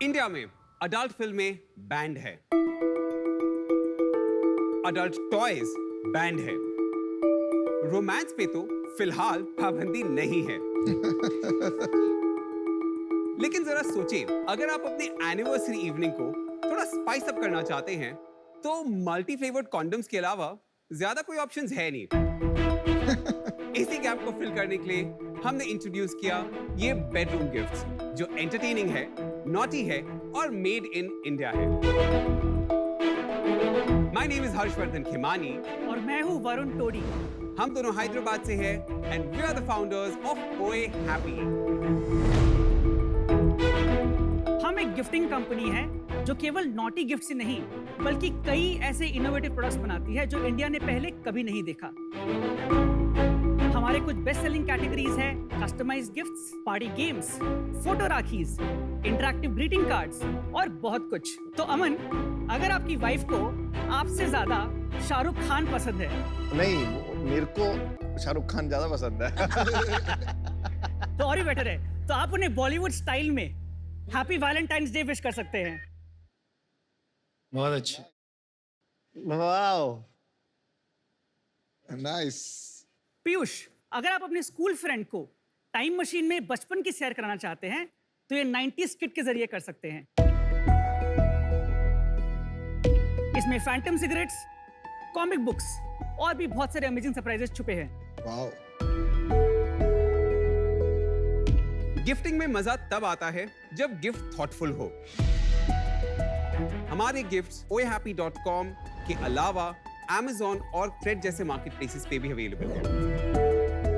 India में adult फिल्में band है, अडल्ट टॉयज बैंड है, रोमांस पे तो फिलहाल पाबंदी नहीं है। लेकिन जरा सोचिए, अगर आप अपनी एनिवर्सरी इवनिंग को थोड़ा स्पाइस अप करना चाहते हैं तो मल्टी फ्लेवर्ड कॉन्डम्स के अलावा ज्यादा कोई ऑप्शंस है नहीं। इसी गैप को फिल करने के लिए हमने इंट्रोड्यूस किया ये बेडरूम गिफ्ट्स, जो एंटरटेनिंग है, नॉटी है और मेड इन इंडिया है। माय नेम इज हर्षवर्धन खिमानी और मैं हूँ वरुण टोडी। हम दोनों हैदराबाद से हैं and we are the founders of Oye Happy. हम एक गिफ्टिंग कंपनी है जो केवल नॉटी गिफ्ट से नहीं बल्कि कई ऐसे इनोवेटिव प्रोडक्ट्स बनाती है जो इंडिया ने पहले कभी नहीं देखा। हमारे कुछ बेस्ट सेलिंग कैटेगरीज है customised gifts, party games, photo rakhis, interactive greeting cards और बहुत कुछ। तो अमन, अगर आपकी वाइफ को आपसे ज्यादा शाहरुख खान पसंद है, नहीं, मेरे को शाहरुख खान ज्यादा पसंद है। तो और भी बेटर है, तो आप उन्हें बॉलीवुड स्टाइल में हैप्पी वैलेंटाइंस डे विश कर सकते हैं। बहुत अच्छे। Wow, nice. पीयूष, अगर आप अपने स्कूल फ्रेंड को टाइम मशीन में बचपन की सैर कराना चाहते हैं तो ये 90s किट के जरिए कर सकते हैं। इसमें फैंटम सिगरेट्स, कॉमिक बुक्स और भी बहुत सारे अमेजिंग सरप्राइजेस छुपे हैं। वाओ। गिफ्टिंग में मजा तब आता है जब गिफ्ट थॉटफुल हो। हमारे गिफ्ट्स oehappy.com के अलावा Amazon और Fred जैसे मार्केट प्लेसेस पे भी अवेलेबल है।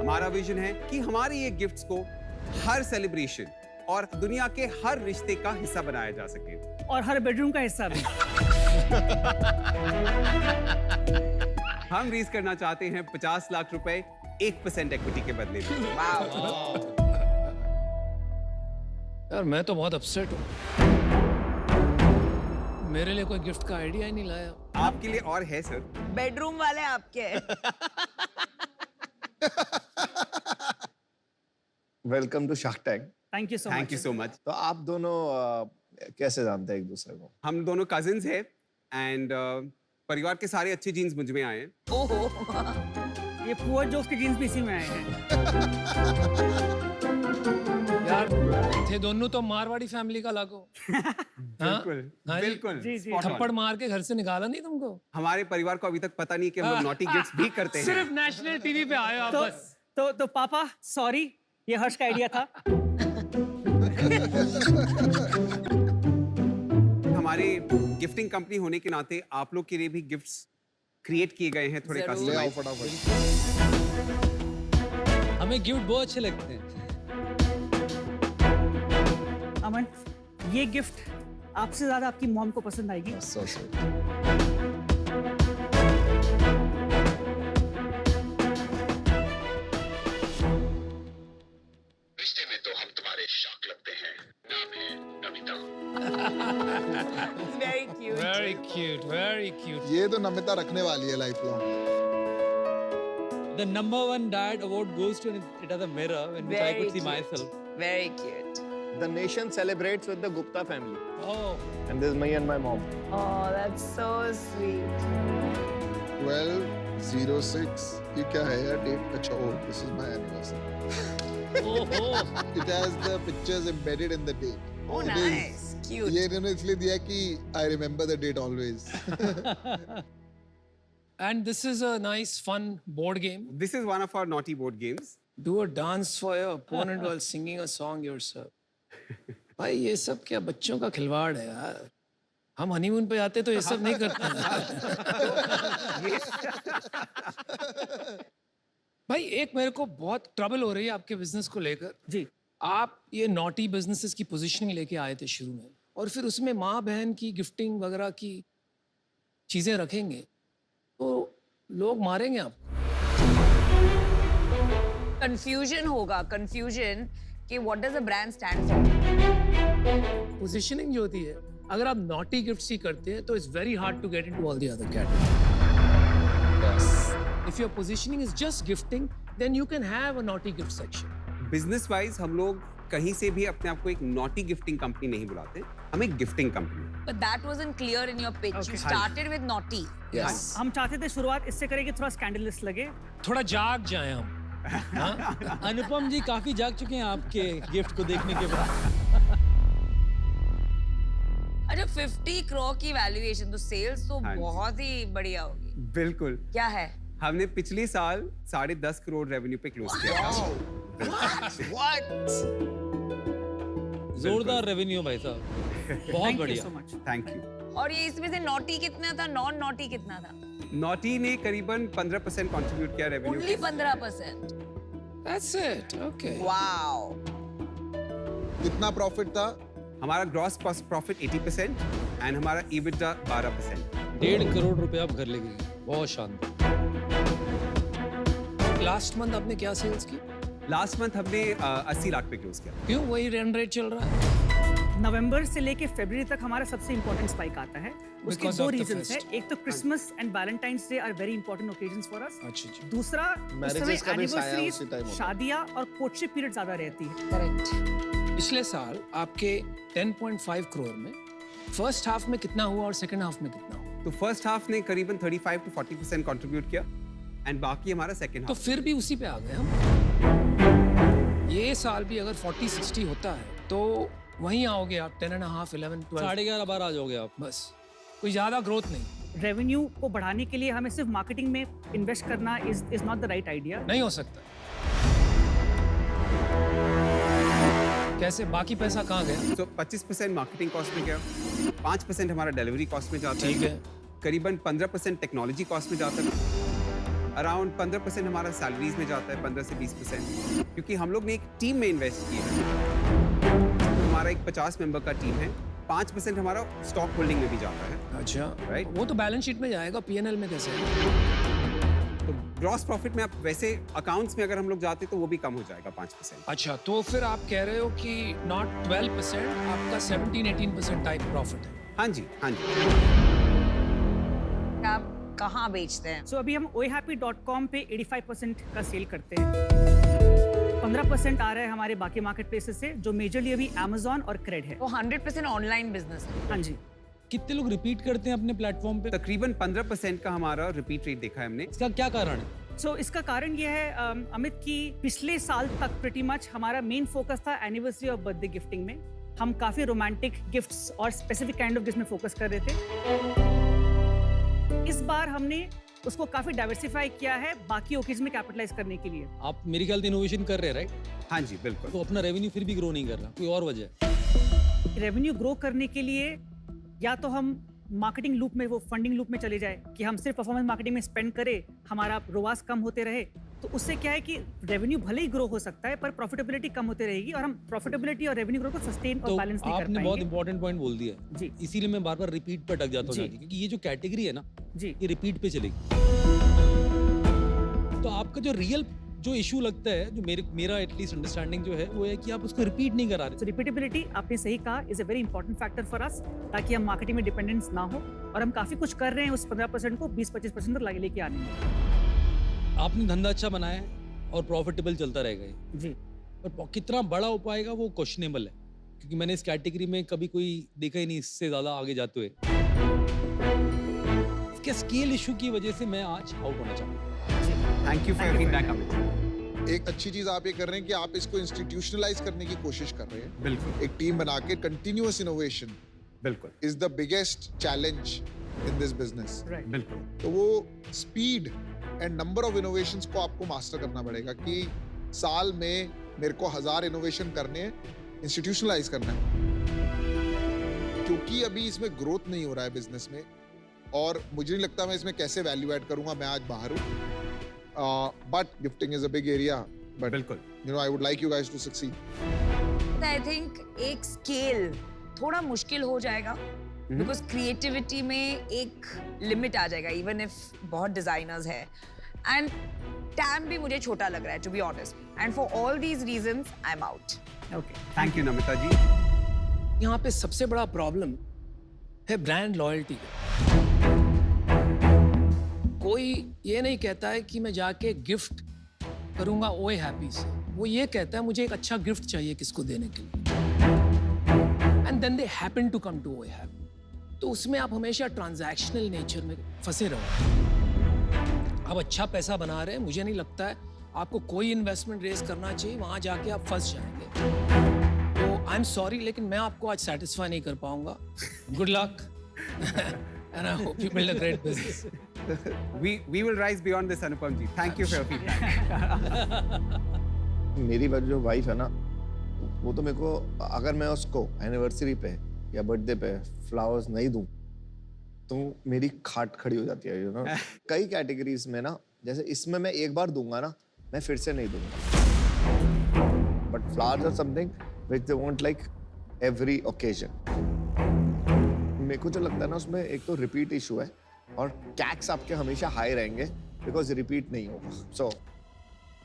हमारा विजन है कि हमारे ये गिफ्ट्स को हर सेलिब्रेशन और दुनिया के हर रिश्ते का हिस्सा बनाया जा सके, और हर बेडरूम का हिस्सा भी। हम रेज करना चाहते हैं 50 लाख रुपए 1% इक्विटी के बदले में। यार मैं तो बहुत अपसेट हूँ, मेरे लिए कोई गिफ्ट का आइडिया ही नहीं लाया। आपके लिए और है सर। बेडरूम वाले आपके हैं। Welcome to Shark Tank. Thank you so thank much. You so much. तो आप दोनों कैसे जानते हैं एक दूसरे को? हम दोनों कजिन्स हैं एंड परिवार के सारे अच्छे जीन्स मुझ में आए हैं। ओहो, ये पुअर जोक्स के जीन्स भी इसी में आए हैं। यार थे दोनों तो मारवाड़ी फैमिली का लागो। बिल्कुल हाँ जी। बिल्कुल। जी, जी। Spot on। थप्पड़ मार के घर से निकाला नहीं तुमको? हमारे परिवार को अभी तक पता नहीं कि हम लोग नॉटी गिफ्ट्स भी करते हैं। सिर्फ नेशनल टीवी पे आए हो आप बस। तो पापा सॉरी, ये हर्ष का आइडिया था। हमारे गिफ्टिंग कंपनी होने के नाते आप लोग के लिए भी गिफ्ट्स क्रिएट किए गए हैं, थोड़े जरूर। ले आओ कस्टमाइज। फटाफट। हमें गिफ्ट बहुत अच्छे लगते हैं। अमन, ये गिफ्ट आपसे ज्यादा आपकी मॉम को पसंद आएगी। So sweet. रिश्ते में तो हम तुम्हारे शौक लगते हैं। नाम है Namita. very cute. Very cute, very cute. ये तो नमिता रखने वाली है life long. The number one dad award goes to it as a mirror in which I Very could see cute. myself. Very cute. The nation celebrates with the Gupta family, Oh, and this is me and my mom. Oh, that's so sweet. 12/06 ये क्या है यार date? अच्छा, oh, this is my anniversary. oh. It has the pictures embedded in the date. Oh, It nice. is- Cute. ये इन्होंने इसलिए दिया कि I remember the date always. And this is a nice, fun board game. This is one of our naughty board games. Do a dance for your opponent while singing a song yourself. भाई ये सब क्या बच्चों का खिलवाड़ है यार। हम हनीमून पे आते तो ये सब नहीं करते भाई एक मेरे को बहुत ट्रबल हो रही है आपके बिजनेस को लेकर। जी। आप ये नॉटी बिजनेसेस की पोजीशनिंग लेके आए थे शुरू में, और फिर उसमें माँ बहन की गिफ्टिंग वगैरह की चीजें रखेंगे तो लोग मारेंगे आपको। Confusion होगा, confusion कि what does a brand stand for? Positioning जो होती है, अगर आप नॉटी गिफ्ट्स ही करते हैं तो it's very hard to get into all the other categories. If your positioning is just gifting, then you can have a naughty gift section. Business wise हम लोग कहीं से भी अपने आप को एक नॉटी गिफ्टिंग कंपनी नहीं बुलाते, हम एक gifting company. But that wasn't clear in your pitch. Okay. You started with naughty. Yes. हम चाहते थे शुरुआत इससे करें कि थोड़ा स्कैंडलस लगे। थोड़ा जाग जाए हम। अनुपम जी काफी जाग चुके हैं आपके गिफ्ट को देखने के बाद। अच्छा 50 crore की वैल्यूएशन तो सेल्स तो हाँ जी। बहुत ही बढ़िया होगी। बिल्कुल। क्या है? हमने पिछले साल 10.5 करोड़ रेवेन्यू पे क्लोज किया था। What? जोरदार रेवेन्यू भाई साहब, बहुत Thank you बढ़िया। so much. Thank you. और ये इसमें से नॉटी कितना था, नॉन नॉटी कितना था? नॉटी ने करीबन 15% कंट्रीब्यूट किया revenue. Only 15%. That's it. Okay. Wow. कितना प्रॉफिट था? हमारा ग्रॉस प्रॉफिट 80% एंड हमारा EBITDA 12%। 1.5 करोड़ रुपए आप घर ले गए, बहुत शानदार। लास्ट मंथ आपने क्या सेल्स की? लास्ट मंथ हमने 80 लाख पे क्लोज किया। क्यों वही रन रेट चल रहा है? नवंबर से लेके फरवरी तक हमारा सबसे इंपॉर्टेंट स्पाइक आता है। उसके Because दो of the रीजंस हैं। fest. एक तो Christmas and Valentine's Day are very important occasions for us. अच्छा जी। दूसरा उस Marriages समय का भी साया एनिवर्सरीज, उसी time होता है। शादियां और कोर्टशिप पीरियड ज्यादा रहती है। Correct. पिछले साल आपके 10.5 करोड़ में फर्स्ट हाफ में कितना हुआ और सेकंड हाफ में कितना हुआ? तो फर्स्ट हाफ ने करीबन 35 to 40% कंट्रीब्यूट किया एंड बाकी हमारा सेकंड तो हाफ। फिर भी उसी पे आ गए हम। ये साल भी अगर 40-60 होता है तो वहीं आओगे आप 10.5, 11, 12। 11.5 बार आ जाओगे आप। बस कोई ज्यादा ग्रोथ नहीं। रेवेन्यू को बढ़ाने के लिए हमें सिर्फ मार्केटिंग में इन्वेस्ट करना is not the right idea. नहीं हो सकता। कैसे? बाकी पैसा कहाँ गया? तो 25% मार्केटिंग कॉस्ट में गया, 5% हमारा डिलीवरी कॉस्ट में जाता ठीक है, है। करीबन 15% टेक्नोलॉजी कॉस्ट में जाता है, अराउंड 15% हमारा सैलरीज में जाता है, 15 से 20%, क्योंकि हम लोग ने एक टीम में इन्वेस्ट किया है। तो हमारा एक 50 मेंबर का टीम है, 5% हमारा स्टॉक होल्डिंग में भी जाता है। अच्छा Right. वो तो बैलेंस शीट में जाएगा, पीएनएल में कैसे? तो ग्रॉस प्रॉफिट में आप वैसे अकाउंट्स में अगर हम लोग जाते तो वो भी कम हो जाएगा 5%। अच्छा तो फिर आप कह रहे हो कि नॉट 12%, आपका 17-18% टाइप प्रॉफिट है। हाँ जी, हाँ जी। आप कहाँ बेचते हैं? सो अभी हम oihappy.com पे 85% का सेल करते हैं। 15% आ रहा है हमारे बाकी मार्केट प्लेसेस से, जो मेजरली अभी Amazon और क्रेड है। वो 100% ऑनलाइन बिजनेस है। हाँ जी। कितने लोग रिपीट करते हैं अपने प्लेटफॉर्म पे? तकरीबन 15% का हमारा रिपीट रेट देखा है हमने। इसका क्या कारण है? सो इसका कारण ये है अमित कि पिछले साल तक प्रीटी मच हमारा मेन फोकस था एनिवर्सरी और बर्थडे गिफ्टिंग में। हम काफी रोमांटिक गिफ्ट्स और स्पेसिफिक काइंड ऑफ गिफ्ट्स में फोकस कर रहे थे। इस बार हमने उसको काफी डाइवर्सिफाई किया है बाकी ओकेजन में कैपिटलाइज करने के लिए। आप मेरे ख्याल से इनोवेशन कर रहे हैं, राइट? हाँ जी, बिल्कुल। तो अपना रेवेन्यू फिर भी ग्रो नहीं कर रहा, कोई और वजह है? रेवेन्यू ग्रो करने के लिए या तो हम मार्केटिंग लूप में, वो फंडिंग लूप में चले जाए कि हम सिर्फ परफॉर्मेंस मार्केटिंग में स्पेंड करें, हमारा रोवास कम होते रहे, तो उससे क्या है कि रेवेन्यू भले ही ग्रो हो सकता है पर प्रॉफिटेबिलिटी कम होते रहेगी और हम प्रॉफिटेबिलिटी और रेवेन्यू ग्रो को सस्टेन और तो बैलेंस नहीं कर आपने बहुत पाएंगे। इंपॉर्टेंट पॉइंट बोल दिया है। जी इसीलिए मैं बार बार रिपीट पे अटक जाता हूँ जी। जाके, क्योंकि ये जो कैटेगरी है ना, जी ये रिपीट पे चलेगी। तो आपका जो रियल जो इशू लगता है, जो मेरा एटलीस्ट अंडरस्टैंडिंग जो है, वो है कि आप उसको रिपीट नहीं करा रहे। तो रिपीटेबिलिटी आपने सही कहा is a very important factor for us, ताकि हम मार्केटिंग में डिपेंडेंस ना हो, और हम काफी कुछ कर रहे हैं उस 15% को 20-25% तक लाके लेके आने में। आपने धंधा अच्छा बनाया है और प्रॉफिटेबल चलता रहेगा ये। जी और कितना बड़ा हो पाएगा वो क्वेश्चनेबल है, क्योंकि मैंने इस कैटेगरी में कभी कोई देखा ही नहीं इससे ज्यादा आगे जाते हुए। इसके स्केल इशू की वजह से मैं आज आउट होना चाहूंगा। Thank you for your feedback Amit. एक अच्छी चीज आप ये कर रहे हैं कि आप इसको इंस्टीट्यूशनलाइज करने की कोशिश कर रहे हैं। बिल्कुल, एक टीम बना के कंटिन्यूअस इनोवेशन बिल्कुल, is the biggest challenge in this business. Right. बिल्कुल। तो वो speed and number of innovations को आपको मास्टर करना पड़ेगा कि साल में मेरे को 1000 इनोवेशन करने हैं, इंस्टीट्यूशनलाइज करना है, क्योंकि अभी इसमें ग्रोथ नहीं हो रहा है बिजनेस में, और मुझे नहीं लगता मैं इसमें कैसे वैल्यू ऐड करूंगा। मैं आज बाहर हूँ, but gifting is a big area, but बिल्कुल। You know I would like you guys to succeed. I think एक स्केल थोड़ा मुश्किल हो जाएगा, बिकॉज क्रिएटिविटी में एक लिमिट आ जाएगा, इवन इफ बहुत डिजाइनर्स है, एंड टैम भी मुझे छोटा लग रहा है, to be honest, and for all these reasons I am out. Okay, thank you Namita ji. यहाँ पे सबसे बड़ा प्रॉब्लम है ब्रांड लॉयल्टी। कोई ये नहीं कहता है कि मैं जाके गिफ्ट करूंगा ओए हैप्पी से, वो ये कहता है मुझे एक अच्छा गिफ्ट चाहिए किसको देने के लिए, and then they happen to come to OAHAP, तो उसमें आप हमेशा ट्रांजैक्शनल नेचर में फंसे रहो। अब अच्छा पैसा बना रहे हैं, मुझे नहीं लगता है आपको कोई इन्वेस्टमेंट रेज करना चाहिए, वहां जाके आप फंस जाएंगे। तो आई एम सॉरी, लेकिन मैं आपको आज सेटिस्फाई नहीं कर पाऊंगा। Good luck and I hope you build a great business. We will rise beyond this, Anupam ji. Thank you for your feedback. मेरी जो वाइफ है ना, वो तो मेरे को, अगर मैं उसको एनिवर्सरी पे या बर्थडे पे फ्लावर्स नहीं दूं तो मेरी खाट खड़ी हो जाती है, यू नो। कई कैटेगरीज में ना, जैसे इसमें मैं एक बार दूंगा ना, मैं फिर से नहीं दूंगा, but flowers are something which they want like every occasion. मेरे को जो लगता है ना, उसमें एक तो रिपीट इशू है और कैक्स आपके हमेशा हाई रहेंगे बिकॉज रिपीट नहीं होगा। So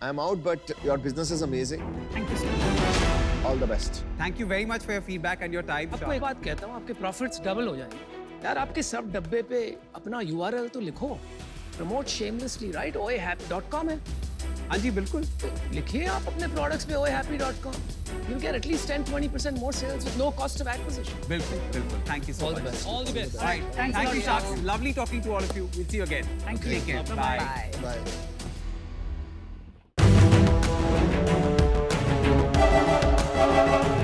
I am out, but your business is amazing. Thank you sir. All the best. Thank you very much for your feedback and your time. आपको एक बात कहता हूँ, आपके प्रॉफिट्स डबल हो जाएंगे यार। आपके सब डब्बे पे अपना URL तो लिखो, प्रमोट शेमलेसली, राइट? OAHappy.com है। हाँ जी, बिल्कुल। तो लिखिए आप अपने प्रोडक्ट्स पे OAHappy.com, you'll get at least 10-20% more sales with no cost of acquisition. बिल्कुल, बिल्कुल। Thank you so All the much. best. All the best. Right. Thanks a Thank lot, you, Shaks. Lovely talking to all of you. We'll see you again. Thank you. Take care. Bye-bye. Bye. Bye.